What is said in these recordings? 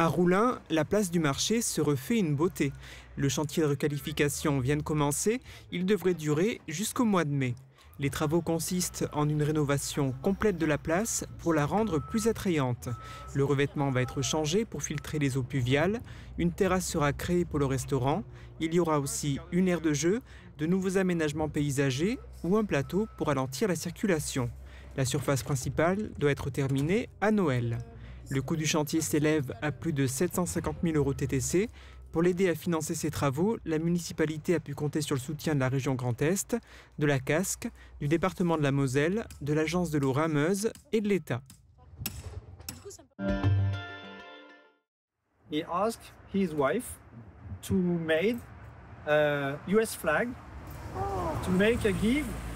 À Roulin, la place du marché se refait une beauté. Le chantier de requalification vient de commencer, il devrait durer jusqu'au mois de mai. Les travaux consistent en une rénovation complète de la place pour la rendre plus attrayante. Le revêtement va être changé pour filtrer les eaux pluviales, une terrasse sera créée pour le restaurant, il y aura aussi une aire de jeu, de nouveaux aménagements paysagers ou un plateau pour ralentir la circulation. La surface principale doit être terminée à Noël. Le coût du chantier s'élève à plus de 750 000 € TTC. Pour l'aider à financer ces travaux, la municipalité a pu compter sur le soutien de la région Grand Est, de la Casques, du département de la Moselle, de l'agence de l'eau Rameuse et de l'État. He asked his wife to make a US flag to make a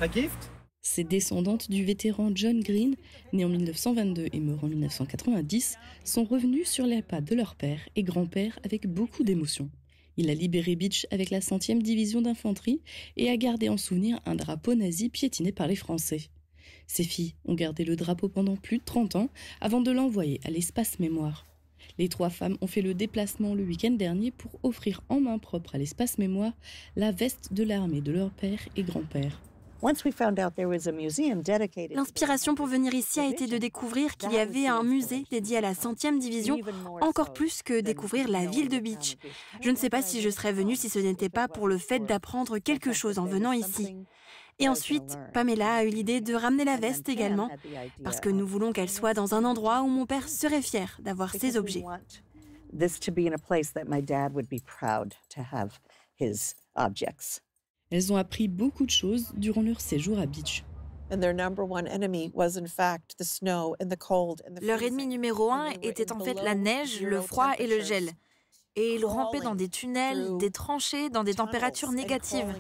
gift. Ces descendantes du vétéran John Green, né en 1922 et mort en 1990, sont revenus sur les pas de leur père et grand-père avec beaucoup d'émotion. Il a libéré Beach avec la 100e division d'infanterie et a gardé en souvenir un drapeau nazi piétiné par les Français. Ses filles ont gardé le drapeau pendant plus de 30 ans avant de l'envoyer à l'espace mémoire. Les 3 femmes ont fait le déplacement le week-end dernier pour offrir en main propre à l'espace mémoire la veste de l'armée de leur père et grand-père. L'inspiration pour venir ici a été de découvrir qu'il y avait un musée dédié à la 100e division, encore plus que découvrir la ville de Beach. Je ne sais pas si je serais venue si ce n'était pas pour le fait d'apprendre quelque chose en venant ici. Et ensuite, Pamela a eu l'idée de ramener la veste également, parce que nous voulons qu'elle soit dans un endroit où mon père serait fier d'avoir ses objets. Elles ont appris beaucoup de choses durant leur séjour à Beach. Leur ennemi numéro 1 était en fait la neige, le froid et le gel. Et ils rampaient dans des tunnels, des tranchées, dans des températures négatives.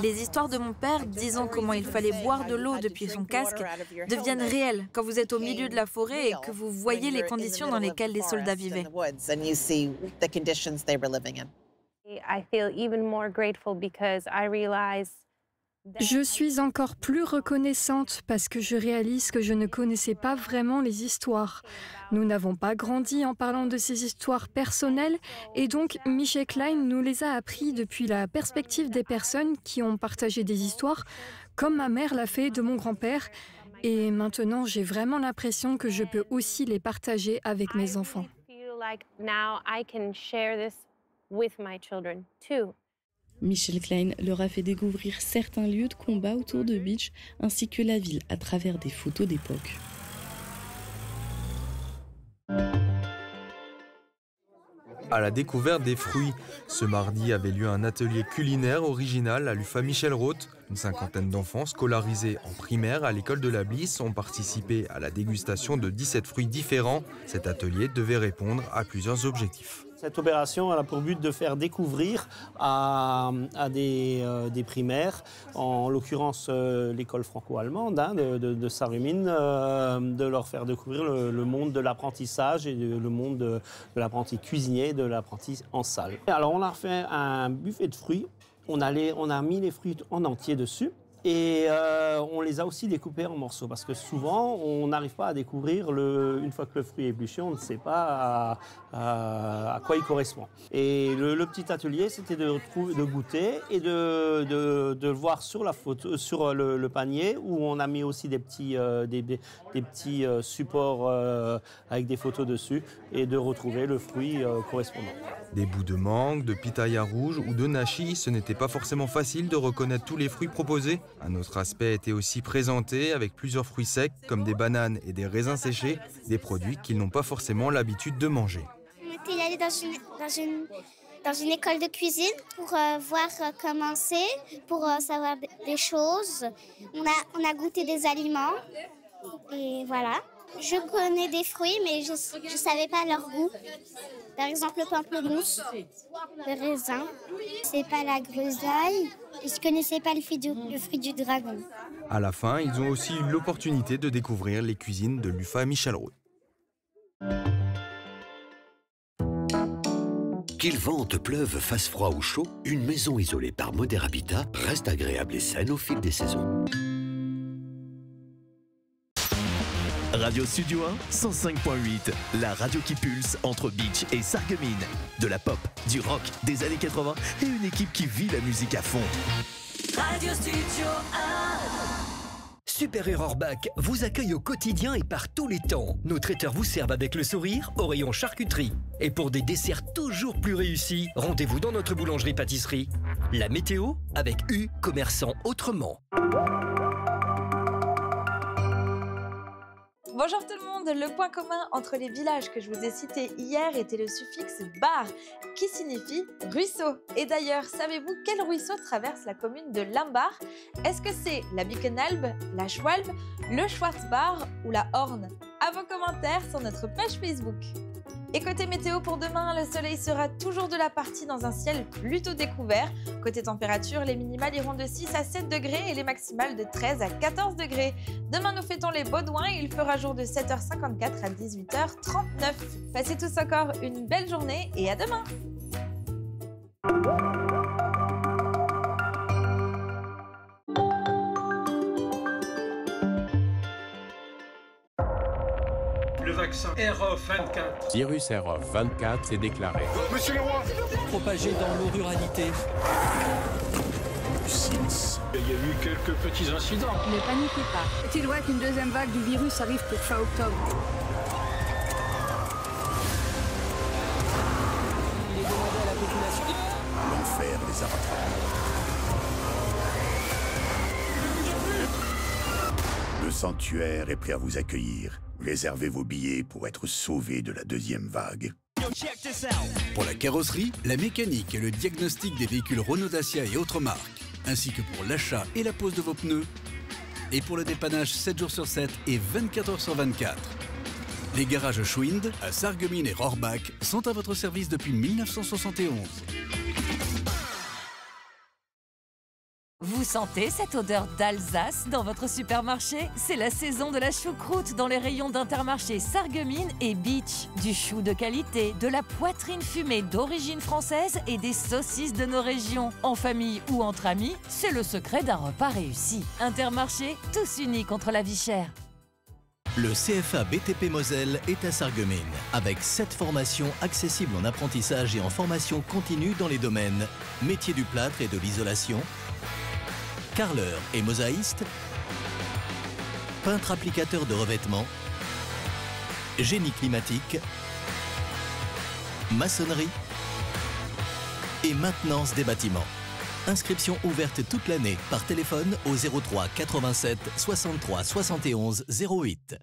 Les histoires de mon père disant comment il fallait boire de l'eau depuis son casque deviennent réelles quand vous êtes au milieu de la forêt et que vous voyez les conditions dans lesquelles les soldats vivaient. Je suis encore plus reconnaissante parce que je réalise que je ne connaissais pas vraiment les histoires. Nous n'avons pas grandi en parlant de ces histoires personnelles et donc Michel Klein nous les a appris depuis la perspective des personnes qui ont partagé des histoires, comme ma mère l'a fait de mon grand-père. Et maintenant, j'ai vraiment l'impression que je peux aussi les partager avec mes enfants. Michel Klein leur a fait découvrir certains lieux de combat autour de Beach ainsi que la ville à travers des photos d'époque. À la découverte des fruits, ce mardi avait lieu un atelier culinaire original à l'UFA Michel Roth. Une 50aine d'enfants scolarisés en primaire à l'école de la Blisse ont participé à la dégustation de 17 fruits différents. Cet atelier devait répondre à plusieurs objectifs. Cette opération a pour but de faire découvrir à des primaires, en l'occurrence l'école franco-allemande de Sarreguemines, de leur faire découvrir le monde de l'apprentissage et le monde de l'apprenti cuisinier, de l'apprenti en salle. Alors on a fait un buffet de fruits, on a mis les fruits en entier dessus. Et on les a aussi découpés en morceaux parce que souvent on n'arrive pas à découvrir, une fois que le fruit est épluché, on ne sait pas à quoi il correspond. Et le petit atelier, c'était de goûter et de voir sur la photo, sur le panier où on a mis aussi des petits supports avec des photos dessus et de retrouver le fruit correspondant. Des bouts de mangue, de pitaya rouge ou de nachi, ce n'était pas forcément facile de reconnaître tous les fruits proposés. Un autre aspect était aussi présenté avec plusieurs fruits secs comme des bananes et des raisins séchés, des produits qu'ils n'ont pas forcément l'habitude de manger. On était allé dans une école de cuisine pour voir comment c'est, pour savoir des choses. On a goûté des aliments et voilà. Je connais des fruits mais je ne savais pas leur goût. Par exemple le pamplemousse, le raisin, c'est pas la groseille. Je ne connaissais pas le fruit du dragon. À la fin, ils ont aussi eu l'opportunité de découvrir les cuisines de l'UFA Michel Roth. Qu'il vente, pleuve, fasse froid ou chaud, une maison isolée par Moder Habitat reste agréable et saine au fil des saisons. Radio Studio 1, 105.8, la radio qui pulse entre Beach et Sarreguemines. De la pop, du rock, des années 80 et une équipe qui vit la musique à fond. Radio Studio 1. Super Rohrbach vous accueille au quotidien et par tous les temps. Nos traiteurs vous servent avec le sourire au rayon charcuterie. Et pour des desserts toujours plus réussis, rendez-vous dans notre boulangerie-pâtisserie. La météo avec U, commerçant autrement. Bonjour tout le monde, le point commun entre les villages que je vous ai cités hier était le suffixe bar, qui signifie ruisseau. Et d'ailleurs, savez-vous quel ruisseau traverse la commune de Limbar? Est-ce que c'est la Bickenalb, la Schwalbe, le Schwarzbach ou la Horn? À vos commentaires sur notre page Facebook. Et côté météo pour demain, le soleil sera toujours de la partie dans un ciel plutôt découvert. Côté température, les minimales iront de 6 à 7 degrés et les maximales de 13 à 14 degrés. Demain, nous fêtons les Baudouins et il fera jour de 7h54 à 18h39. Passez tous encore une belle journée et à demain! Le vaccin ROF24. Virus ROF24 s'est déclaré. Monsieur le roi, propagé dans nos ruralités. Il y a eu quelques petits incidents. Ne paniquez pas. Est-il vrai qu'une deuxième vague du virus arrive pour fin octobre? Il est demandé à la population. L'enfer les a rattrapés. Le sanctuaire est prêt à vous accueillir. Réservez vos billets pour être sauvés de la deuxième vague. Pour la carrosserie, la mécanique et le diagnostic des véhicules Renault Dacia et autres marques, ainsi que pour l'achat et la pose de vos pneus, et pour le dépannage 7 jours sur 7 et 24 heures sur 24. Les garages Schwind à Sarreguemines et Rohrbach sont à votre service depuis 1971. Vous sentez cette odeur d'Alsace dans votre supermarché? C'est la saison de la choucroute dans les rayons d'Intermarché Sarreguemines et Beach. Du chou de qualité, de la poitrine fumée d'origine française et des saucisses de nos régions. En famille ou entre amis, c'est le secret d'un repas réussi. Intermarché, tous unis contre la vie chère. Le CFA BTP Moselle est à Sarreguemines, avec 7 formations accessibles en apprentissage et en formation continue dans les domaines métier du plâtre et de l'isolation, carreleur et mosaïste, peintre applicateur de revêtement, génie climatique, maçonnerie et maintenance des bâtiments. Inscription ouverte toute l'année par téléphone au 03 87 63 71 08.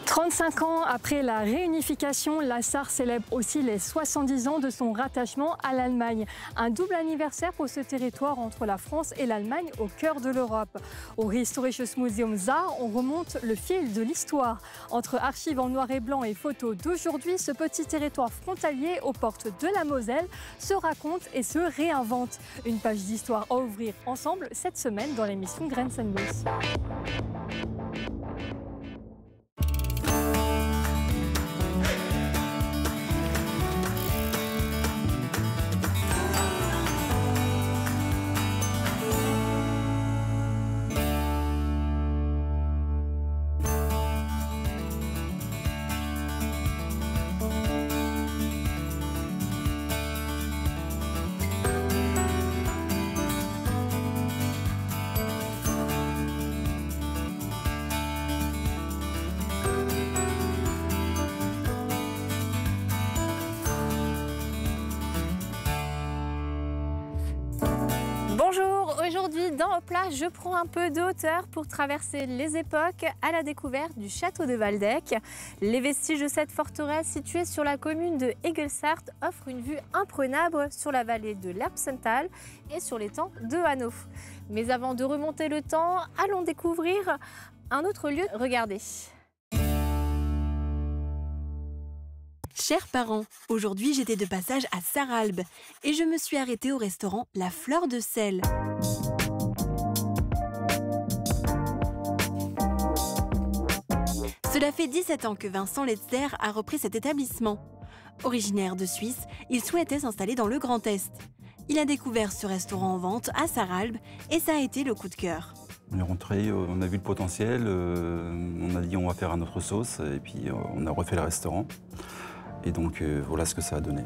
35 ans après la réunification, la Sarre célèbre aussi les 70 ans de son rattachement à l'Allemagne. Un double anniversaire pour ce territoire entre la France et l'Allemagne au cœur de l'Europe. Au Historisches Museum Saar, on remonte le fil de l'histoire. Entre archives en noir et blanc et photos d'aujourd'hui, ce petit territoire frontalier aux portes de la Moselle se raconte et se réinvente. Une page d'histoire à ouvrir ensemble cette semaine dans l'émission Grenzenlos. Aujourd'hui, dans Hopla, je prends un peu de hauteur pour traverser les époques à la découverte du château de Waldeck. Les vestiges de cette forteresse située sur la commune de Egelsart offrent une vue imprenable sur la vallée de l'Erbsental et sur l'étang de Hanau. Mais avant de remonter le temps, allons découvrir un autre lieu. Regardez. Chers parents, aujourd'hui j'étais de passage à Sarralbe et je me suis arrêtée au restaurant La Fleur de Sel. Cela fait 17 ans que Vincent Letzer a repris cet établissement. Originaire de Suisse, il souhaitait s'installer dans le Grand Est. Il a découvert ce restaurant en vente à Sarralbe et ça a été le coup de cœur. On est rentré, on a vu le potentiel, on a dit on va faire à notre sauce et puis on a refait le restaurant. Et donc voilà ce que ça a donné.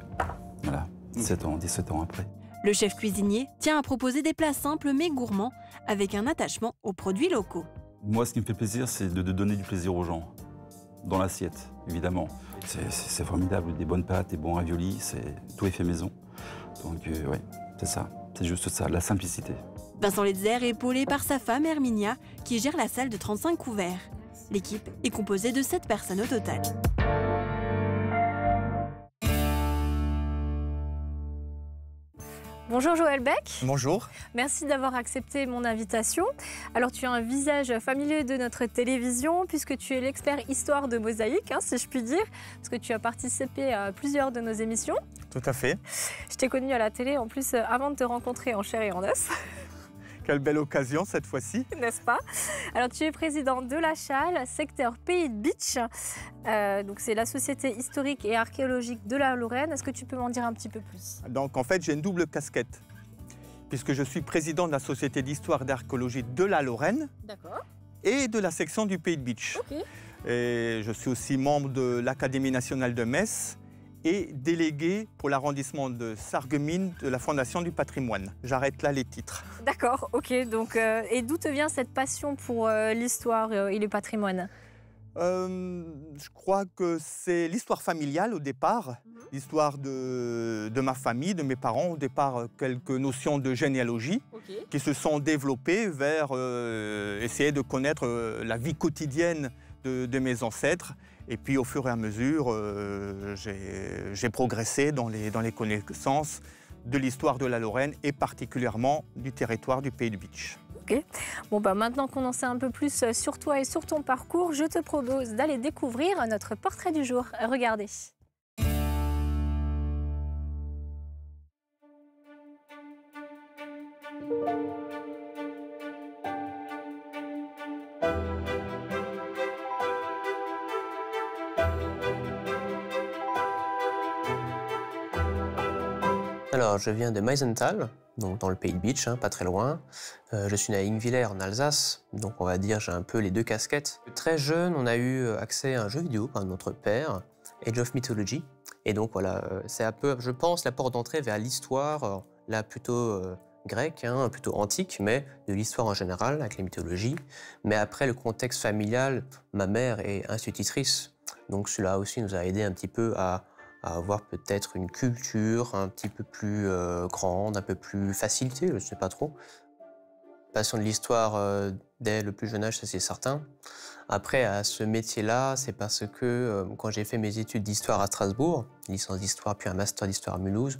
Voilà, 17 ans après. Le chef cuisinier tient à proposer des plats simples mais gourmands avec un attachement aux produits locaux. Moi, ce qui me fait plaisir, c'est de donner du plaisir aux gens, dans l'assiette, évidemment. C'est formidable, des bonnes pâtes, des bons raviolis, tout est fait maison. Donc ouais, c'est ça, c'est juste ça, la simplicité. Vincent Letzer est épaulé par sa femme Herminia, qui gère la salle de 35 couverts. L'équipe est composée de 7 personnes au total. Bonjour Joël Beck. Bonjour. Merci d'avoir accepté mon invitation. Alors tu as un visage familier de notre télévision puisque tu es l'expert histoire de Mosaïque, si je puis dire, parce que tu as participé à plusieurs de nos émissions. Tout à fait. Je t'ai connu à la télé en plus avant de te rencontrer en chair et en os. Quelle belle occasion cette fois-ci. N'est-ce pas? Alors tu es président de la Chale, secteur Pays de Bitche. Donc c'est la Société historique et archéologique de la Lorraine. Est-ce que tu peux m'en dire un petit peu plus? Donc en fait j'ai une double casquette, puisque je suis président de la Société d'histoire et d'archéologie de la Lorraine. D'accord. Et de la section du Pays de Bitche. Ok. Et je suis aussi membre de l'Académie nationale de Metz et délégué pour l'arrondissement de Sarreguemines de la Fondation du patrimoine. J'arrête là les titres. D'accord, ok. Donc, et d'où te vient cette passion pour l'histoire et le patrimoine? Je crois que c'est l'histoire familiale au départ, l'histoire de ma famille, de mes parents. Au départ, quelques notions de généalogie qui se sont développées vers essayer de connaître la vie quotidienne de mes ancêtres. Et puis au fur et à mesure, j'ai progressé dans les connaissances de l'histoire de la Lorraine et particulièrement du territoire du Pays de Bitche. Ok. Bon, maintenant qu'on en sait un peu plus sur toi et sur ton parcours, je te propose d'aller découvrir notre portrait du jour. Regardez. Alors, je viens de Meisenthal, donc dans le Pays de Bitche, pas très loin. Je suis né à Ingwiller en Alsace, donc on va dire j'ai un peu les deux casquettes. Très jeune, on a eu accès à un jeu vidéo par notre père, Age of Mythology. Et donc voilà, c'est un peu, je pense, la porte d'entrée vers l'histoire, là plutôt grecque, plutôt antique, mais de l'histoire en général, avec les mythologies. Mais après, le contexte familial, ma mère est institutrice, donc cela aussi nous a aidé un petit peu à avoir peut-être une culture un petit peu plus grande, un peu plus facilitée, je ne sais pas trop. Passion de l'histoire dès le plus jeune âge, ça c'est certain. Après, à ce métier-là, c'est parce que quand j'ai fait mes études d'histoire à Strasbourg, licence d'histoire puis un master d'histoire à Mulhouse,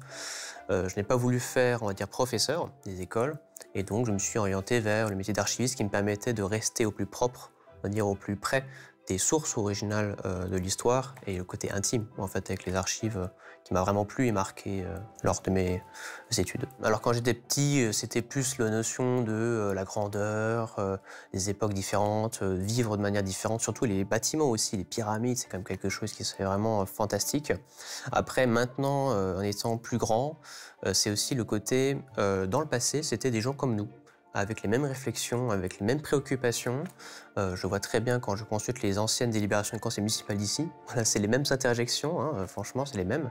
je n'ai pas voulu faire, on va dire, professeur des écoles. Et donc, je me suis orienté vers le métier d'archiviste qui me permettait de rester au plus propre, on va dire au plus près des sources originales de l'histoire et le côté intime, en fait, avec les archives qui m'a vraiment plu et marqué lors de mes études. Alors, quand j'étais petit, c'était plus la notion de la grandeur, des époques différentes, vivre de manière différente, surtout les bâtiments aussi, les pyramides, c'est quand même quelque chose qui serait vraiment fantastique. Après, maintenant, en étant plus grand, c'est aussi le côté, dans le passé, c'était des gens comme nous, avec les mêmes réflexions, avec les mêmes préoccupations. Je vois très bien quand je consulte les anciennes délibérations du conseil municipal d'ici. Voilà, c'est les mêmes interjections, franchement, c'est les mêmes.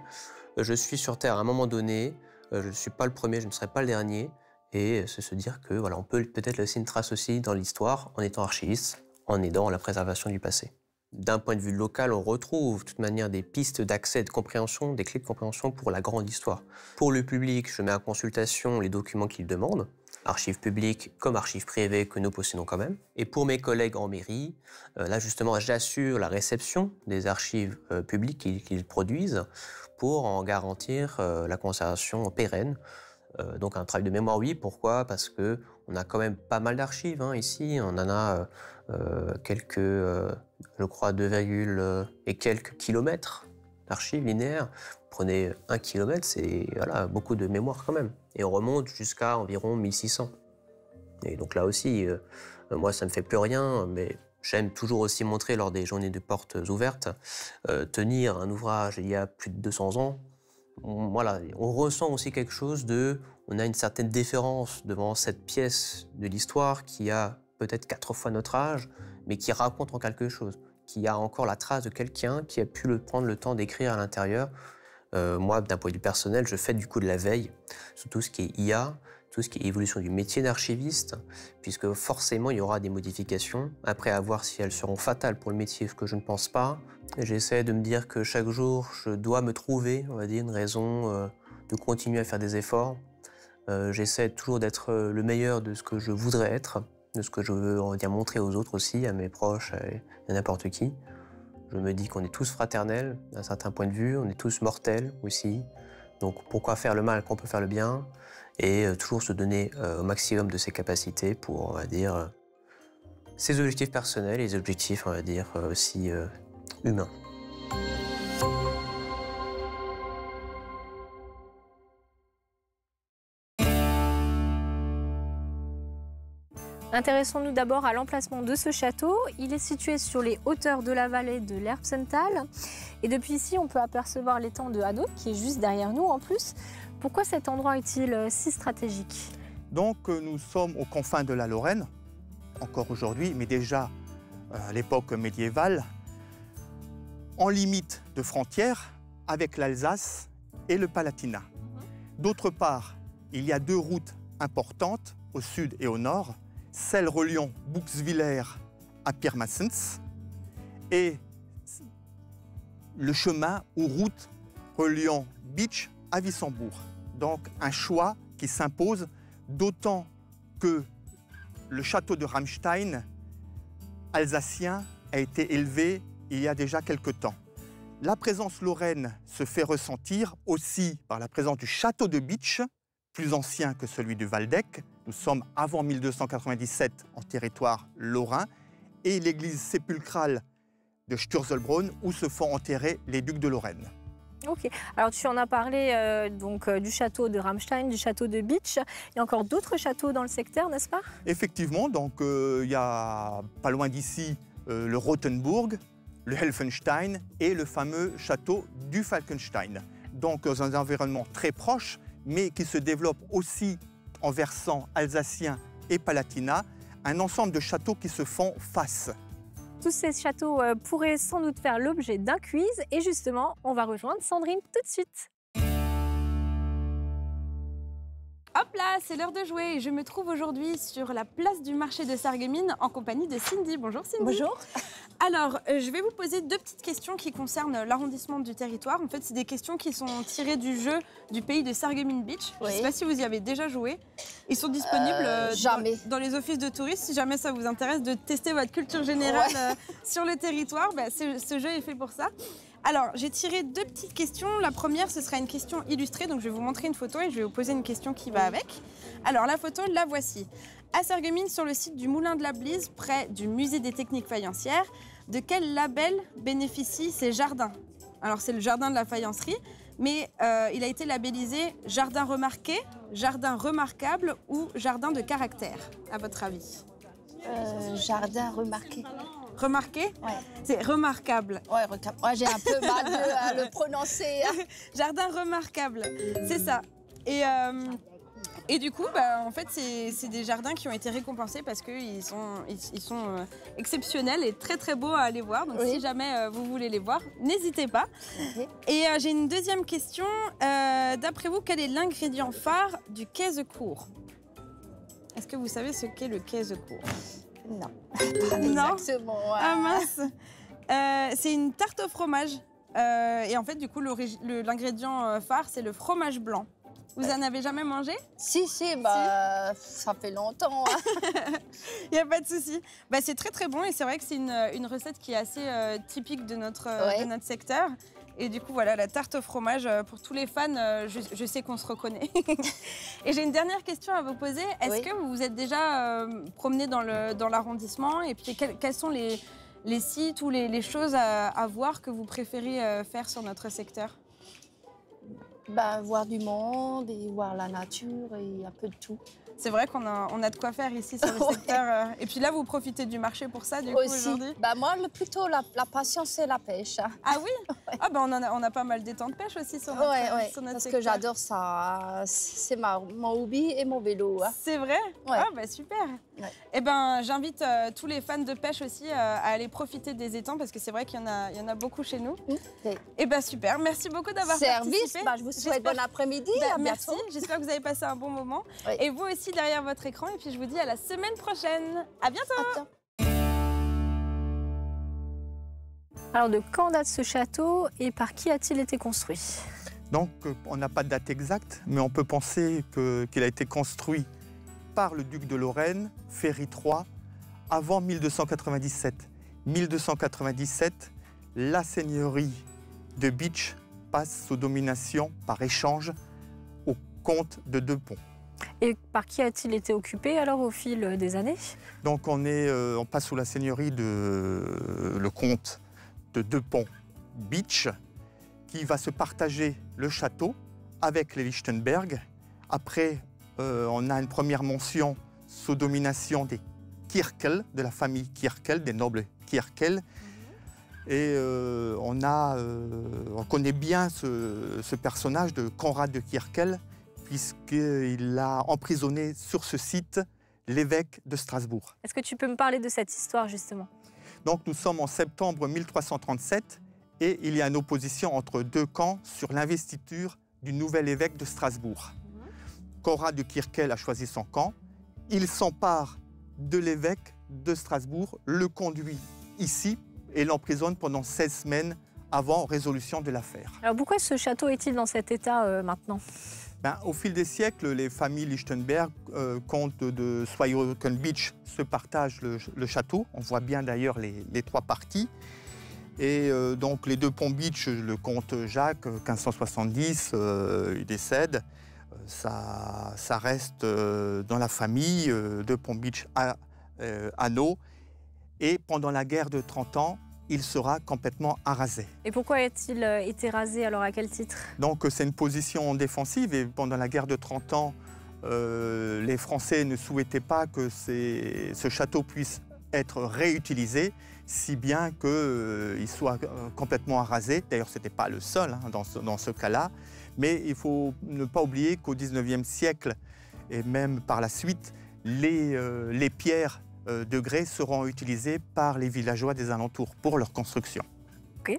Je suis sur Terre à un moment donné, je ne suis pas le premier, je ne serai pas le dernier. Et c'est se dire que voilà, on peut peut-être laisser une trace aussi dans l'histoire en étant archiviste, en aidant à la préservation du passé. D'un point de vue local, on retrouve de toute manière des pistes d'accès et de compréhension, des clés de compréhension pour la grande histoire. Pour le public, je mets en consultation les documents qu'il demande, archives publiques comme archives privées que nous possédons quand même. Et pour mes collègues en mairie, là justement, j'assure la réception des archives publiques qu'ils produisent pour en garantir la conservation pérenne. Donc un travail de mémoire, oui. Pourquoi? Parce qu'on a quand même pas mal d'archives ici. On en a quelques, je crois, 2, et quelques kilomètres d'archives linéaires. Prenez 1 kilomètre, c'est voilà, beaucoup de mémoire quand même. Et on remonte jusqu'à environ 1600. Et donc là aussi, moi ça me fait plus rien, mais j'aime toujours aussi montrer lors des journées de portes ouvertes, tenir un ouvrage il y a plus de 200 ans. Voilà, on ressent aussi quelque chose de, On a une certaine déférence devant cette pièce de l'histoire qui a peut-être 4 fois notre âge, mais qui raconte en quelque chose, qui a encore la trace de quelqu'un qui a pu prendre le temps d'écrire à l'intérieur. Moi, d'un point de vue personnel, je fais du coup de la veille sur tout ce qui est IA, tout ce qui est évolution du métier d'archiviste, puisque forcément, il y aura des modifications. Après, à voir si elles seront fatales pour le métier, ce que je ne pense pas. J'essaie de me dire que chaque jour, je dois me trouver, on va dire, une raison de continuer à faire des efforts. J'essaie toujours d'être le meilleur de ce que je voudrais être, de ce que je veux, on va dire, montrer aux autres aussi, à mes proches, à n'importe qui. Je me dis qu'on est tous fraternels, d'un certain point de vue, on est tous mortels aussi. Donc pourquoi faire le mal quand on peut faire le bien? Et toujours se donner au maximum de ses capacités pour, on va dire, ses objectifs personnels et les objectifs, on va dire, aussi humains. Intéressons-nous d'abord à l'emplacement de ce château. Il est situé sur les hauteurs de la vallée de l'Erbsental. Et depuis ici, on peut apercevoir l'étang de Hainaut, qui est juste derrière nous en plus. Pourquoi cet endroit est-il si stratégique? Donc nous sommes aux confins de la Lorraine, encore aujourd'hui, mais déjà à l'époque médiévale, en limite de frontière avec l'Alsace et le Palatinat. D'autre part, il y a 2 routes importantes au sud et au nord, celle reliant Buxwiller à Pirmasens et le chemin ou route reliant Bitsch à Wissembourg. Donc un choix qui s'impose, d'autant que le château de Ramstein alsacien a été élevé il y a déjà quelque temps. La présence lorraine se fait ressentir aussi par la présence du château de Bitsch, plus ancien que celui du Waldeck. Nous sommes avant 1297 en territoire lorrain, et l'église sépulcrale de Sturzelbronn où se font enterrer les ducs de Lorraine. Ok, alors tu en as parlé du château de Ramstein, du château de Bitsch. Il y a encore d'autres châteaux dans le secteur, n'est-ce pas? Effectivement, donc il y a pas loin d'ici le Rothenburg, le Helfenstein et le fameux château du Falkenstein. Donc dans un environnement très proche, mais qui se développe aussi en versant alsacien et palatinat, un ensemble de châteaux qui se font face. Tous ces châteaux pourraient sans doute faire l'objet d'un quiz et justement, on va rejoindre Sandrine tout de suite. Hop là, c'est l'heure de jouer. Je me trouve aujourd'hui sur la place du marché de Sarreguemines en compagnie de Cindy. Bonjour Cindy. Bonjour. Alors, je vais vous poser 2 petites questions qui concernent l'arrondissement du territoire. En fait, c'est des questions qui sont tirées du jeu du pays de Sarreguemines Beach. Oui. Je ne sais pas si vous y avez déjà joué. Ils sont disponibles dans les offices de touristes. Si jamais ça vous intéresse de tester votre culture générale sur le territoire, ce jeu est fait pour ça. Alors, j'ai tiré 2 petites questions. La première, ce sera une question illustrée. Donc, je vais vous montrer une photo et je vais vous poser une question qui va avec. Alors, la photo, la voici. À Sarreguemines, sur le site du Moulin de la Blise, près du musée des techniques faïencières, de quel label bénéficient ces jardins? Alors, c'est le jardin de la faïencerie, mais il a été labellisé jardin remarqué, jardin remarquable ou jardin de caractère, à votre avis? Jardin remarqué. Remarqué? Ouais. C'est remarquable. Ouais, j'ai un peu mal à le prononcer. Jardin remarquable, c'est ça. Et du coup, en fait, c'est des jardins qui ont été récompensés parce qu'ils sont exceptionnels et très très beaux à aller voir. Donc si jamais vous voulez les voir, n'hésitez pas. Et j'ai une deuxième question. D'après vous, quel est l'ingrédient phare du käsekour? Est-ce que vous savez ce qu'est le käsekour? Non. Non. Exactement. Ah mince. C'est une tarte au fromage. Et en fait, du coup, l'ingrédient phare, c'est le fromage blanc. Vous en avez jamais mangé? Si, ça fait longtemps. Il n'y a pas de souci. C'est très très bon et c'est vrai que c'est une recette qui est assez typique de notre secteur. Et du coup, voilà, la tarte au fromage, pour tous les fans, je sais qu'on se reconnaît. Et j'ai une dernière question à vous poser. Est-ce que vous vous êtes déjà promené dans l'arrondissement? Et puis, quels sont les sites ou les choses à voir que vous préférez faire sur notre secteur? Voir du monde et voir la nature et un peu de tout. C'est vrai qu'on a de quoi faire ici sur le secteur. Et puis là, vous profitez du marché pour ça, du coup, aujourd'hui? Moi, plutôt la passion, c'est la pêche. Ah oui? Ah ben on a pas mal d'étangs de pêche aussi sur notre, sur notre parce secteur. que j'adore ça. C'est mon hobby et mon vélo. Hein. C'est vrai? Ah bah super. Eh ben j'invite tous les fans de pêche aussi à aller profiter des étangs parce que c'est vrai qu'il y en a beaucoup chez nous. Eh ben super. Merci beaucoup d'avoir participé. Bah, je vous souhaite bon après-midi. À merci. J'espère que vous avez passé un bon moment. Et vous aussi derrière votre écran. Et puis je vous dis à la semaine prochaine. À bientôt. Alors de quand date ce château et par qui a-t-il été construit? Donc on n'a pas de date exacte, mais on peut penser qu'il a été construit par le duc de Lorraine, Ferry III, avant 1297. 1297, la seigneurie de Bitche passe sous domination par échange au comte de Deux-Ponts. Et par qui a-t-il été occupé alors au fil des années? Donc on passe sous la seigneurie de le comte de Deux-Ponts Bitche, qui va se partager le château avec les Lichtenberg. Après, on a une première mention sous domination des Kirkel, de la famille Kirkel, des nobles Kirkel. Et on connaît bien ce personnage de Conrad de Kirkel, puisqu'il a emprisonné sur ce site l'évêque de Strasbourg. Est-ce que tu peux me parler de cette histoire justement? Donc nous sommes en septembre 1337 et il y a une opposition entre deux camps sur l'investiture du nouvel évêque de Strasbourg. Conrad de Kirkel a choisi son camp. Il s'empare de l'évêque de Strasbourg, le conduit ici et l'emprisonne pendant 16 semaines avant résolution de l'affaire. Alors pourquoi ce château est-il dans cet état maintenant? Au fil des siècles, les familles Lichtenberg, comtes de Zweibrücken-Bitche, se partagent le château. On voit bien d'ailleurs les trois parties. Et donc les Deux-Ponts-Bitche, le comte Jacques, 1570, il décède. Ça reste dans la famille Deux-Ponts-Bitche à Hanau. Et pendant la guerre de 30 ans, il sera complètement arasé. Et pourquoi a-t-il été rasé alors, à quel titre? Donc c'est une position défensive et pendant la guerre de 30 ans, les Français ne souhaitaient pas que ce château puisse être réutilisé, si bien qu'il soit complètement arasé. D'ailleurs, ce n'était pas le seul dans ce cas-là, mais il faut ne pas oublier qu'au XIXe siècle, et même par la suite, les pierres de grès seront utilisés par les villageois des alentours pour leur construction. Ok.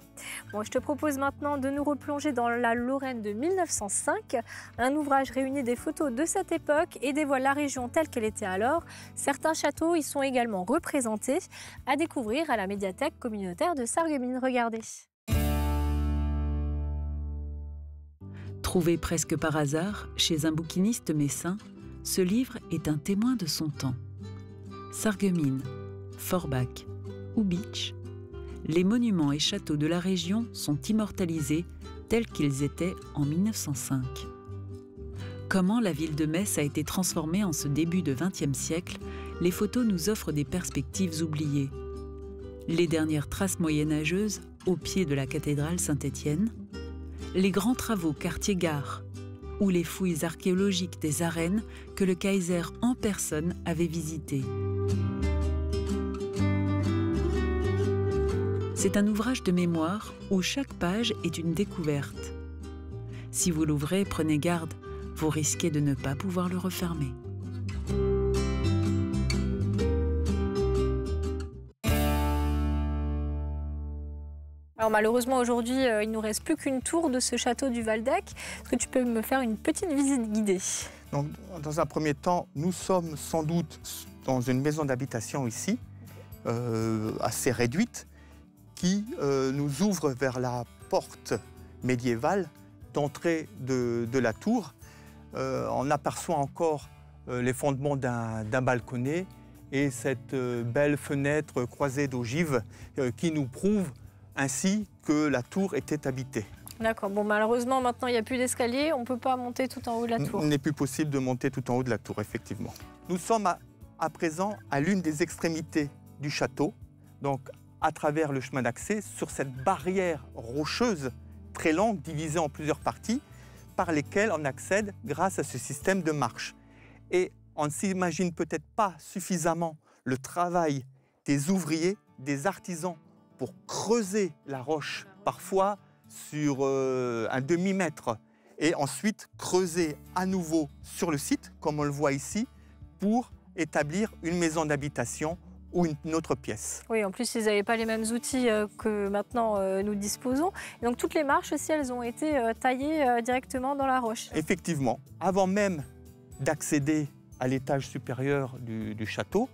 Bon, je te propose maintenant de nous replonger dans la Lorraine de 1905. Un ouvrage réunit des photos de cette époque et dévoile la région telle qu'elle était alors. Certains châteaux y sont également représentés, à découvrir à la médiathèque communautaire de Sarreguemines. Regardez. Trouvé presque par hasard chez un bouquiniste messin, ce livre est un témoin de son temps. Sarreguemines, Forbach ou Bitche, les monuments et châteaux de la région sont immortalisés tels qu'ils étaient en 1905. Comment la ville de Metz a été transformée en ce début de XXe siècle, les photos nous offrent des perspectives oubliées. Les dernières traces moyenâgeuses au pied de la cathédrale Saint-Étienne, les grands travaux quartier-gare ou les fouilles archéologiques des arènes que le Kaiser en personne avait visitées. C'est un ouvrage de mémoire où chaque page est une découverte. Si vous l'ouvrez, prenez garde, vous risquez de ne pas pouvoir le refermer. Alors malheureusement aujourd'hui, il ne nous reste plus qu'une tour de ce château du Waldeck. Est-ce que tu peux me faire une petite visite guidée? Donc, dans un premier temps, nous sommes sans doute dans une maison d'habitation ici, assez réduite, qui nous ouvre vers la porte médiévale d'entrée de la tour. On aperçoit encore les fondements d'un balconnet et cette belle fenêtre croisée d'ogives qui nous prouve ainsi que la tour était habitée. D'accord. Bon, malheureusement, maintenant, il n'y a plus d'escalier. On ne peut pas monter tout en haut de la tour. Il n'est plus possible de monter tout en haut de la tour, effectivement. Nous sommes à présent à l'une des extrémités du château, donc à travers le chemin d'accès, sur cette barrière rocheuse très longue, divisée en plusieurs parties, par lesquelles on accède grâce à ce système de marche. Et on ne s'imagine peut-être pas suffisamment le travail des ouvriers, des artisans, pour creuser la roche, parfois sur un demi-mètre et ensuite creuser à nouveau sur le site, comme on le voit ici, pour établir une maison d'habitation ou une autre pièce. Oui, en plus, ils n'avaient pas les mêmes outils que maintenant nous disposons. Et donc, toutes les marches aussi, elles ont été taillées directement dans la roche. Effectivement, avant même d'accéder à l'étage supérieur du château,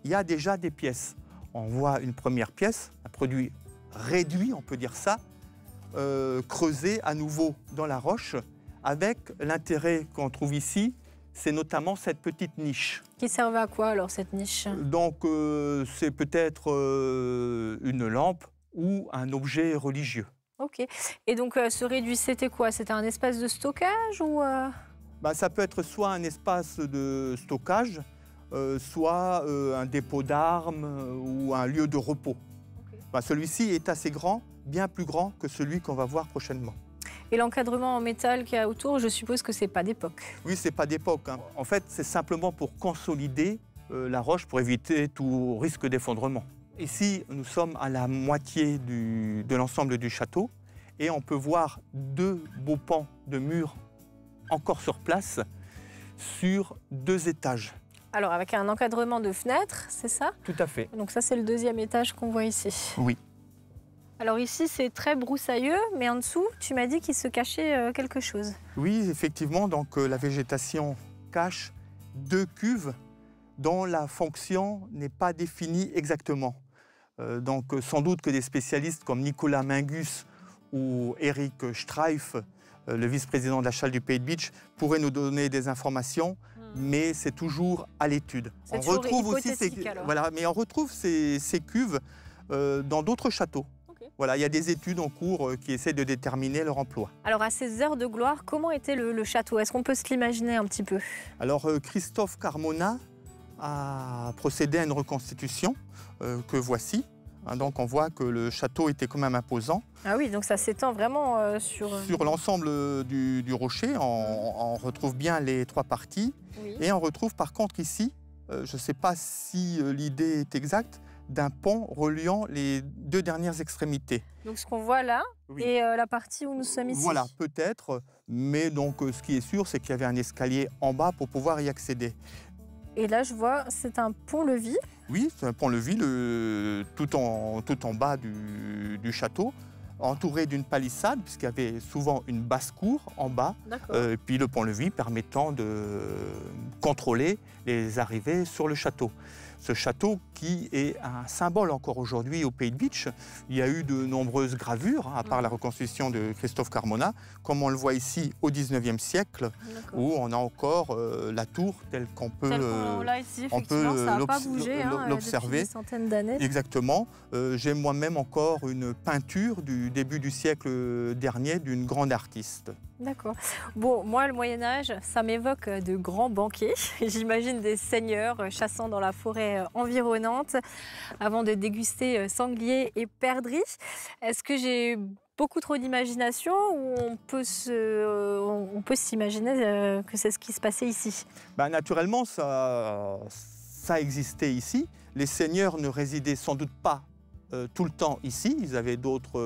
il y a déjà des pièces. On voit une première pièce, un produit réduit, on peut dire ça, creusé à nouveau dans la roche, avec l'intérêt qu'on trouve ici, c'est notamment cette petite niche. Qui servait à quoi alors cette niche? Donc c'est peut-être une lampe ou un objet religieux. Ok. Et donc ce réduit, c'était quoi? C'était un espace de stockage ou Ça peut être soit un espace de stockage, soit un dépôt d'armes ou un lieu de repos. Okay. Celui-ci est assez grand, bien plus grand que celui qu'on va voir prochainement. Et l'encadrement en métal qu'il y a autour, je suppose que c'est pas d'époque. Oui, c'est pas d'époque. En fait, c'est simplement pour consolider la roche, pour éviter tout risque d'effondrement. Ici, nous sommes à la moitié de l'ensemble du château et on peut voir deux beaux pans de murs encore sur place sur 2 étages. Alors, avec un encadrement de fenêtres, c'est ça? Tout à fait. Donc ça, c'est le 2e étage qu'on voit ici. Oui. Alors ici, c'est très broussailleux, mais en dessous, tu m'as dit qu'il se cachait quelque chose. Oui, effectivement, donc la végétation cache 2 cuves dont la fonction n'est pas définie exactement. Donc sans doute que des spécialistes comme Nicolas Mingus ou Eric Streif, le vice-président de la Chale du Pays de Bitche, pourraient nous donner des informations, mais c'est toujours à l'étude. On retrouve aussi mais on retrouve ces cuves dans d'autres châteaux. Voilà, il y a des études en cours qui essaient de déterminer leur emploi. Alors, à ces heures de gloire, comment était le château? Est-ce qu'on peut se l'imaginer un petit peu? Alors, Christophe Carmona a procédé à une reconstitution que voici. Donc, on voit que le château était quand même imposant. Ah oui, donc ça s'étend vraiment sur l'ensemble du rocher. On retrouve bien les 3 parties. Oui. Et on retrouve par contre ici, je ne sais pas si l'idée est exacte, d'un pont reliant les 2 dernières extrémités. Donc ce qu'on voit là, oui. Et la partie où nous sommes ici. Voilà, peut-être, mais donc ce qui est sûr, c'est qu'il y avait un escalier en bas pour pouvoir y accéder. Et là, je vois, c'est un pont-levis. Oui, c'est un pont-levis tout en bas du château, entouré d'une palissade, puisqu'il y avait souvent une basse-cour en bas, et puis le pont-levis permettant de contrôler les arrivées sur le château. Ce château qui est un symbole encore aujourd'hui au Pays de Bitche. Il y a eu de nombreuses gravures, à part la reconstitution de Christophe Carmona, comme on le voit ici au XIXe siècle, où on a encore la tour telle qu'on peut l'observer. Des centaines d'années. Exactement. J'ai moi-même encore une peinture du début du siècle dernier d'une grande artiste. D'accord. Bon, moi, le Moyen-Âge, ça m'évoque de grands banquets. J'imagine des seigneurs chassant dans la forêt environnante avant de déguster sanglier et perdrix. Est-ce que j'ai beaucoup trop d'imagination ou on peut s'imaginer que c'est ce qui se passait ici? Naturellement, ça existait ici. Les seigneurs ne résidaient sans doute pas tout le temps ici. Ils avaient d'autres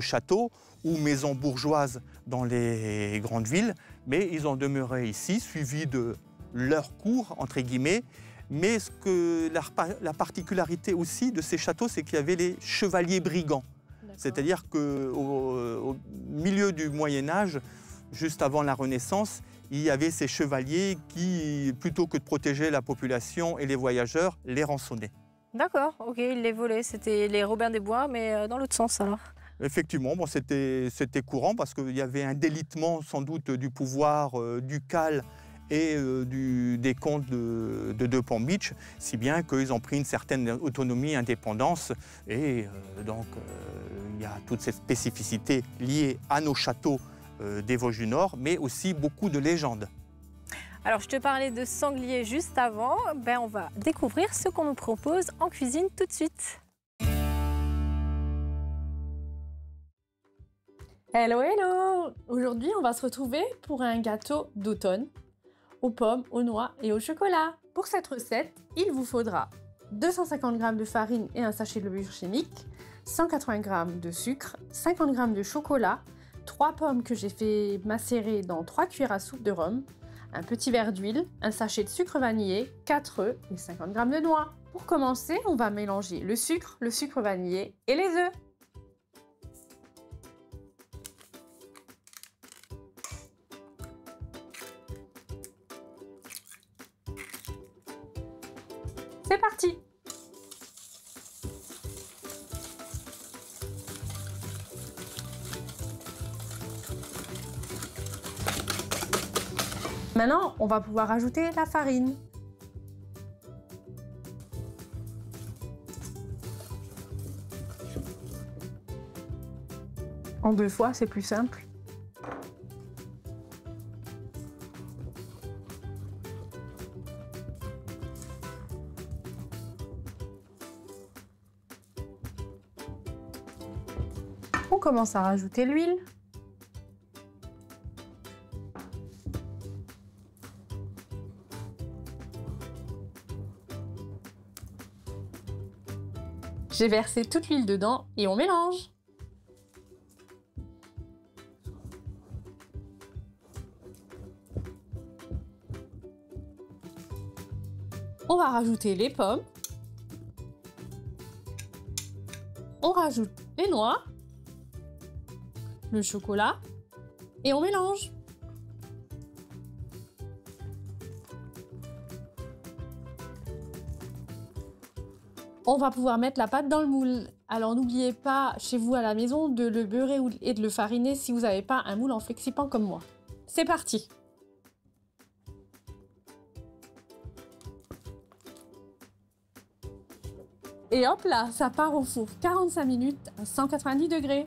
châteaux ou maisons bourgeoises dans les grandes villes, mais ils ont demeuré ici, suivis de leur cour, entre guillemets. Mais la particularité aussi de ces châteaux, c'est qu'il y avait les chevaliers brigands. C'est-à-dire qu'au milieu du Moyen-Âge, juste avant la Renaissance, il y avait ces chevaliers qui, plutôt que de protéger la population et les voyageurs, les rançonnaient. D'accord, ok, ils les volaient. C'était les Robin des Bois, mais dans l'autre sens alors. Effectivement, c'était courant parce qu'il y avait un délitement sans doute du pouvoir ducal et des comtes de Palm Beach, si bien qu'ils ont pris une certaine autonomie, indépendance, et donc il y a toute cette spécificité liée à nos châteaux des Vosges du Nord, mais aussi beaucoup de légendes. Alors, je te parlais de sanglier juste avant, on va découvrir ce qu'on nous propose en cuisine tout de suite. Hello, hello! Aujourd'hui, on va se retrouver pour un gâteau d'automne aux pommes, aux noix et au chocolat. Pour cette recette, il vous faudra 250 g de farine et un sachet de levure chimique, 180 g de sucre, 50 g de chocolat, 3 pommes que j'ai fait macérer dans 3 cuillères à soupe de rhum, un petit verre d'huile, un sachet de sucre vanillé, 4 œufs et 50 g de noix. Pour commencer, on va mélanger le sucre vanillé et les œufs. C'est parti! Maintenant, on va pouvoir ajouter la farine. En 2 fois, c'est plus simple. On commence à rajouter l'huile. J'ai versé toute l'huile dedans et on mélange. On va rajouter les pommes. On rajoute les noix, le chocolat et on mélange. On va pouvoir mettre la pâte dans le moule. Alors n'oubliez pas, chez vous à la maison, de le beurrer et de le fariner si vous n'avez pas un moule en flexipan comme moi. C'est parti! Et hop là, ça part au four 45 minutes à 190 degrés.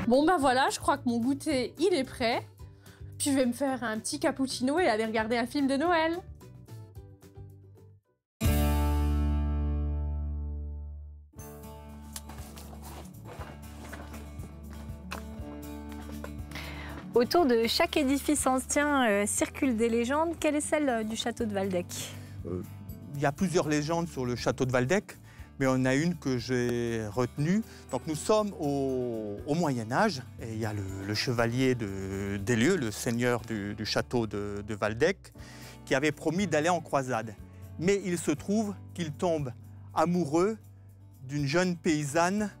Bon bah voilà, je crois que mon goûter, il est prêt. Puis je vais me faire un petit cappuccino et aller regarder un film de Noël. Autour de chaque édifice ancien circulent des légendes. Quelle est celle du château de Waldeck? Il y a plusieurs légendes sur le château de Waldeck, mais on a une que j'ai retenue. Donc nous sommes au Moyen-Âge, et il y a le chevalier des lieux, le seigneur du château de Waldeck, qui avait promis d'aller en croisade. Mais il se trouve qu'il tombe amoureux d'une jeune paysanne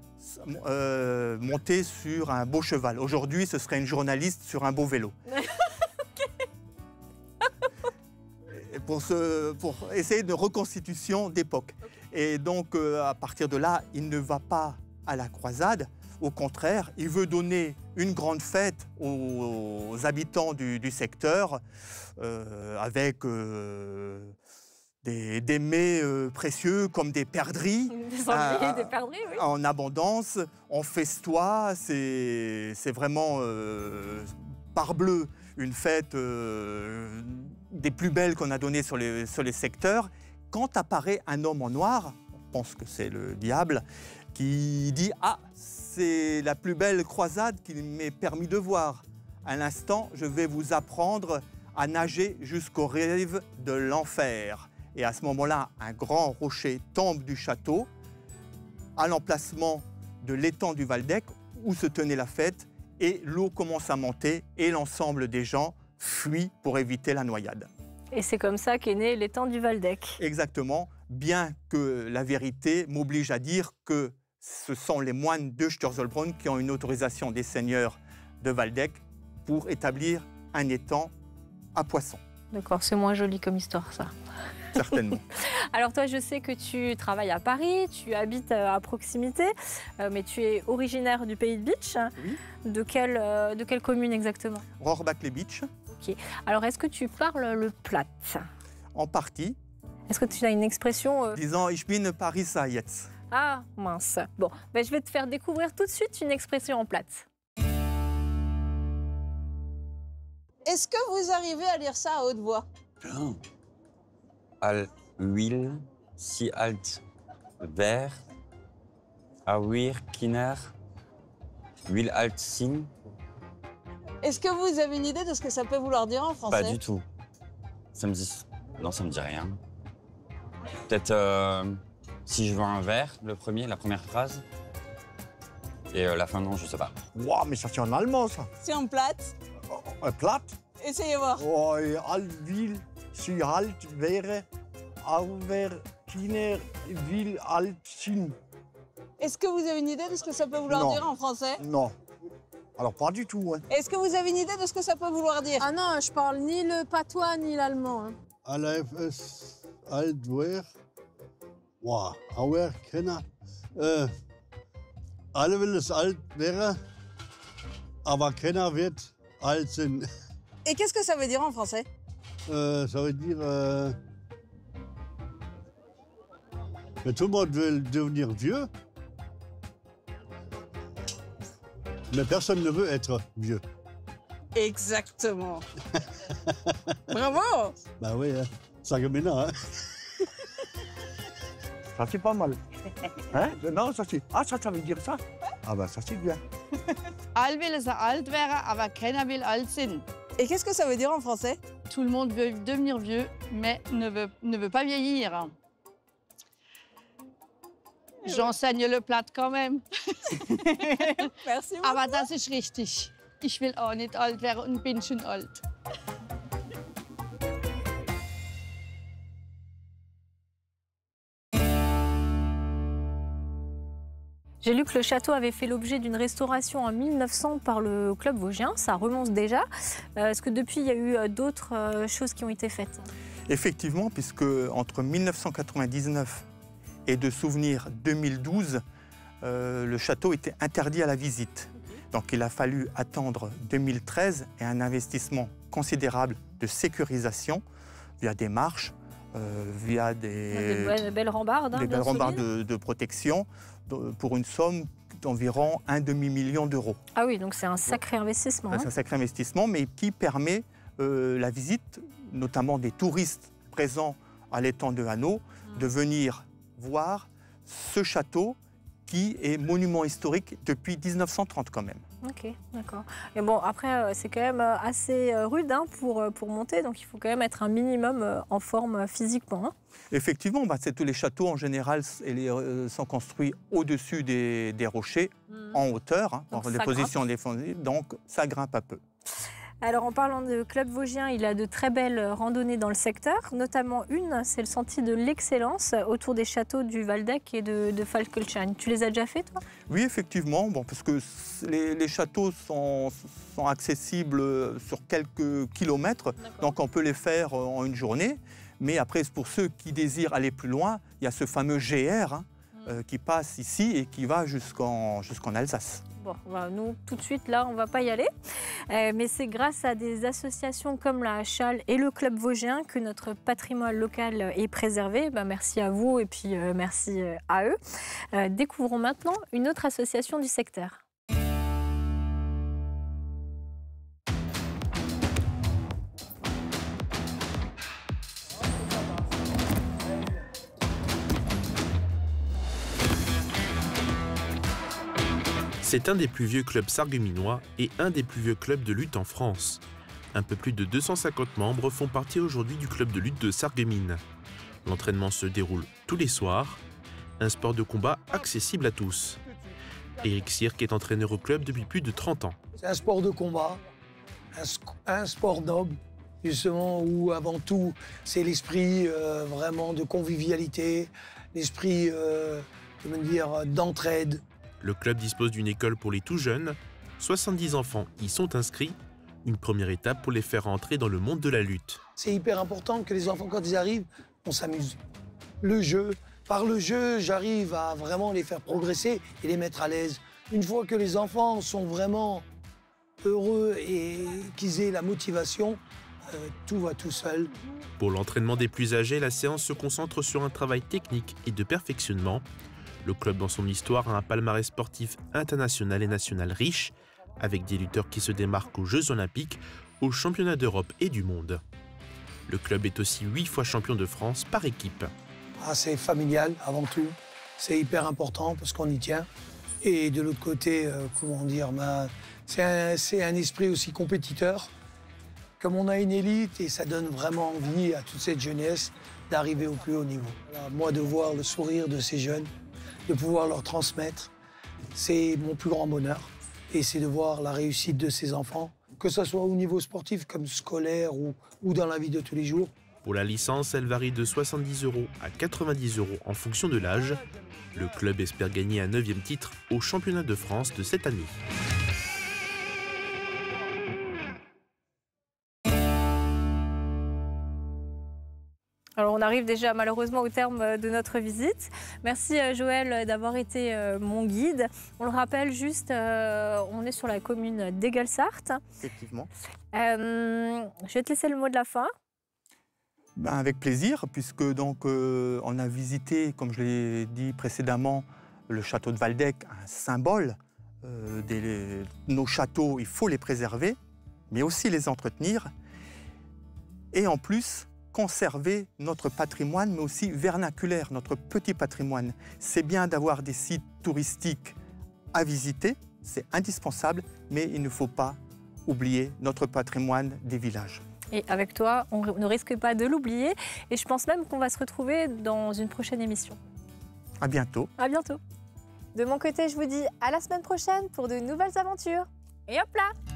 montée sur un beau cheval. Aujourd'hui, ce serait une journaliste sur un beau vélo. Pour essayer de reconstitution d'époque. Et donc, à partir de là, il ne va pas à la croisade. Au contraire, il veut donner une grande fête aux habitants du secteur avec des mets précieux comme des perdrix. Des perdrix, oui. En abondance, on festoie. C'est vraiment, parbleu, une fête des plus belles qu'on a données sur les secteurs. Quand apparaît un homme en noir, on pense que c'est le diable, qui dit « Ah, c'est la plus belle croisade qu'il m'ait permis de voir. À l'instant, je vais vous apprendre à nager jusqu'aux rives de l'enfer. » Et à ce moment-là, un grand rocher tombe du château à l'emplacement de l'étang du Waldeck où se tenait la fête, et l'eau commence à monter et l'ensemble des gens fuient pour éviter la noyade. Et c'est comme ça qu'est né l'étang du Waldeck. Exactement, bien que la vérité m'oblige à dire que ce sont les moines de Sturzelbrunn qui ont une autorisation des seigneurs de Waldeck pour établir un étang à poissons. D'accord, c'est moins joli comme histoire, ça. Certainement. Alors toi, je sais que tu travailles à Paris, tu habites à proximité, mais tu es originaire du Pays de Bitche. Oui. De quelle commune exactement? Rohrbach-les-Bitches. Ok. Alors, est-ce que tu parles le platt? En partie. Est-ce que tu as une expression Disons, ich bin Pariser jetzt. Ah, mince. Bon, ben, je vais te faire découvrir tout de suite une expression en platt. Est-ce que vous arrivez à lire ça à haute voix? Al will si alt ver awir kiner will alt sin. Est-ce que vous avez une idée de ce que ça peut vouloir dire en français? Pas du tout. Ça me dit... Non, ça me dit rien. Peut-être si je veux un verre, la première phrase. Et la fin, non, je sais pas. Waouh, mais ça c'est en allemand, ça. C'est en plate. Plate. Essayez voir. Oh, all will, si halt wäre, auver, Kinder, will, alt, sin. Est-ce que vous avez une idée de ce que ça peut vouloir dire en français? Non. Alors, pas du tout. Hein. Est-ce que vous avez une idée de ce que ça peut vouloir dire? Ah non, je parle ni le patois ni l'allemand. Hein. ALFS, Altwer, wow, Auer, Kenner. Alle will es alt wäre, aber Kenner wird alt sind. Et qu'est-ce que ça veut dire en français? Ça veut dire que tout le monde veut devenir vieux, mais personne ne veut être vieux. Exactement. Bravo. Bah oui, hein. Sarreguemines, hein. Ça c'est pas mal. Hein? Non, ça c'est... Ah, ça veut dire ça? Ah ben ça c'est bien. All will es alt wäre, aber keiner will alt sein. Et qu'est-ce que ça veut dire en français? Tout le monde veut devenir vieux, mais ne veut pas vieillir. J'enseigne le Platt quand même. Merci beaucoup. Aber das ist richtig. Ich will auch nicht alt werden und bin schon alt. J'ai lu que le château avait fait l'objet d'une restauration en 1900 par le club vosgien, ça remonte déjà. Est-ce que depuis, il y a eu d'autres choses qui ont été faites? Effectivement, puisque entre 1999 et de souvenir 2012, le château était interdit à la visite. Donc il a fallu attendre 2013 et un investissement considérable de sécurisation via des marches, via des belles rambardes, des belles rambardes de protection pour une somme d'environ 1 demi-million d'euros. Ah oui, donc c'est un sacré investissement. C'est un sacré investissement, mais qui permet la visite, notamment des touristes présents à l'étang de Hanau, de venir voir ce château qui est monument historique depuis 1930 quand même. Ok, d'accord. Et bon, après, c'est quand même assez rude hein, pour monter, donc il faut quand même être un minimum en forme physiquement. Hein. Effectivement, tous les châteaux en général sont construits au-dessus des rochers, en hauteur, hein, pour les positions défensives, donc ça grimpe un peu. Alors en parlant de club vosgien, il a de très belles randonnées dans le secteur, notamment une, c'est le sentier de l'excellence autour des châteaux du Waldeck et de Falkelsheim. Tu les as déjà fait toi? Oui, effectivement, parce que les châteaux sont accessibles sur quelques kilomètres, donc on peut les faire en une journée. Mais après, pour ceux qui désirent aller plus loin, il y a ce fameux GR hein, qui passe ici et qui va jusqu'en Alsace. Bon, nous, tout de suite, là, on ne va pas y aller. Mais c'est grâce à des associations comme la Chale et le Club Vosgien que notre patrimoine local est préservé. Merci à vous et puis merci à eux. Découvrons maintenant une autre association du secteur. C'est un des plus vieux clubs sarregueminois et un des plus vieux clubs de lutte en France. Un peu plus de 250 membres font partie aujourd'hui du club de lutte de Sarreguemines. L'entraînement se déroule tous les soirs, un sport de combat accessible à tous. Éric Sirk est entraîneur au club depuis plus de 30 ans. C'est un sport de combat, un sport noble, justement, où avant tout, c'est l'esprit vraiment de convivialité, l'esprit d'entraide. Le club dispose d'une école pour les tout jeunes, 70 enfants y sont inscrits, une première étape pour les faire entrer dans le monde de la lutte. C'est hyper important que les enfants, quand ils arrivent, on s'amuse. Le jeu, par le jeu, j'arrive à vraiment les faire progresser et les mettre à l'aise. Une fois que les enfants sont vraiment heureux et qu'ils aient la motivation, tout va tout seul. Pour l'entraînement des plus âgés, la séance se concentre sur un travail technique et de perfectionnement. Le club, dans son histoire, a un palmarès sportif international et national riche, avec des lutteurs qui se démarquent aux Jeux Olympiques, aux Championnats d'Europe et du monde. Le club est aussi 8 fois champion de France par équipe. C'est familial avant tout, c'est hyper important parce qu'on y tient. Et de l'autre côté, c'est un esprit aussi compétiteur Comme on a une élite et ça donne vraiment envie à toute cette jeunesse d'arriver au plus haut niveau. Voilà, moi, de voir le sourire de ces jeunes, de pouvoir leur transmettre, c'est mon plus grand bonheur. Et c'est de voir la réussite de ces enfants, que ce soit au niveau sportif comme scolaire ou dans la vie de tous les jours. Pour la licence, elle varie de 70 € à 90 € en fonction de l'âge. Le club espère gagner un 9e titre au championnat de France de cette année. Alors on arrive déjà malheureusement au terme de notre visite. Merci Joël d'avoir été mon guide. On le rappelle juste, on est sur la commune d'Egelsart. Effectivement. Je vais te laisser le mot de la fin. Ben, avec plaisir, puisque donc, on a visité, comme je l'ai dit précédemment, le château de Waldeck, un symbole. Nos châteaux, il faut les préserver, mais aussi les entretenir. Et en plus, conserver notre patrimoine, mais aussi vernaculaire, notre petit patrimoine. C'est bien d'avoir des sites touristiques à visiter, c'est indispensable, mais il ne faut pas oublier notre patrimoine des villages. Et avec toi, on ne risque pas de l'oublier. Et je pense même qu'on va se retrouver dans une prochaine émission. À bientôt. À bientôt. De mon côté, je vous dis à la semaine prochaine pour de nouvelles aventures. Et hop là!